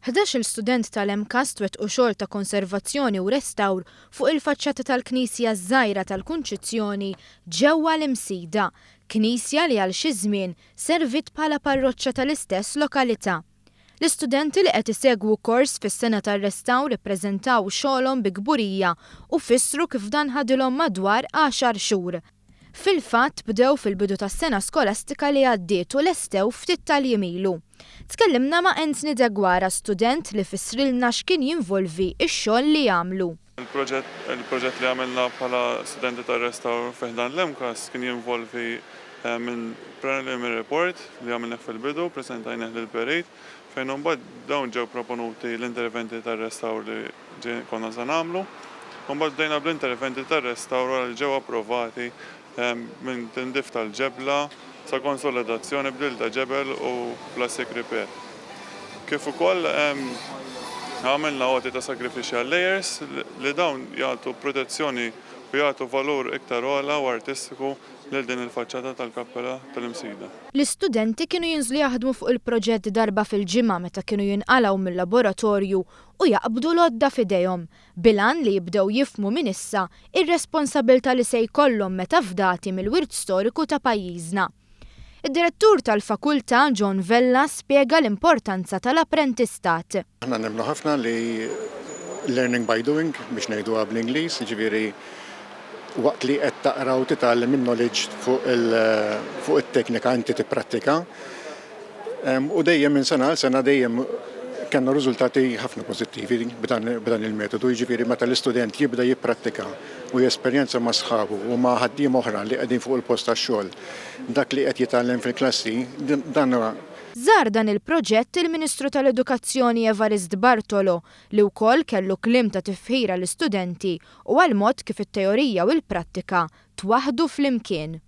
11 student tal-MCAS twettqu xogħol ta' konservazzjoni u restawr fuq il-faċċata tal-Knisja żgħira tal-Kunċizzjoni ġewwa l-Imsida, knisja li għal xi żmien servit bħala parroċċa tal-istess lokalità. L-istudenti li qed isegwu kors fis-sena tar-restawr ippreżentaw xogħolhom bi kburija u fissru kif dan ħadilhom madwar 10 xhur. Fil-fatt bdew fil-bidu tas-sena skolastika li għaddiet u lestew ftit tal-jimilu. Tkellimna ma' Anthony Degwara, student li fissrilna x'kien jinvolvi x-xogħol li jagħmlu. Il-proġett li għamilna bħala studenti tar-restawr fiħdan l-MCAS kien jinvolvi minn preliminary report li għamilna fil-bidu, presentajna lill-Perit, fejn imbagħad dawn ġew proponuti l-interventi tar-restawr li konna se nagħmlu. Imbagħad bdejna bl-interventi tar-restawr li ġew approvati minn tindif tal-ġebla sa konsolidazzjoni bdil ta' ġebel u plastic repair. Kif ukoll għamilna għoti ta' sacrificial layers li dawn jagħtu protezzjoni u jagħtu valur iktar ogħla u artistiku lil din il-faċċata tal-kappella tal-Imsida. L-istudenti kienu jinżlu jaħdmu fuq il-proġett darba fil-ġimgħa meta kienu jinqalgħu mill-laboratorju u jaqbdu l-għodda f'idejhom bilan li jibdew jifhmu minn issa ir-responsabbiltà li se jkollhom meta fdati mill-wirt storiku ta' pajjiżna. Id-direttur tal-fakultà John Vella spjega l-importanza tal-apprentistat. Aħna nemmnu ħafna li learning by doing biex ngħiduha bl-Ingliż, jiġifieri waqt li qed taqra u titgħallem in-knowledge fuq it-teknika inti tipprattika. U dejjem minn sena għal sena dejjem kellna riżultati ħafna pożittivi b'dan il-metodu, jiġifieri meta l-istudent jibda jipprattika u jesperjenza ma' sħabu u ma' ħaddiem oħra li qegħdin fuq il-post tax-xogħol. Dak li qed jitgħallem fil-klassi dan Żar dan il-proġett il-Ministru tal-Edukazzjoni Evarist Bartolo li wkoll kellu kliem ta' tifħira l-istudenti u għal mod kif it-teorija u l-prattika twaħdu flimkien.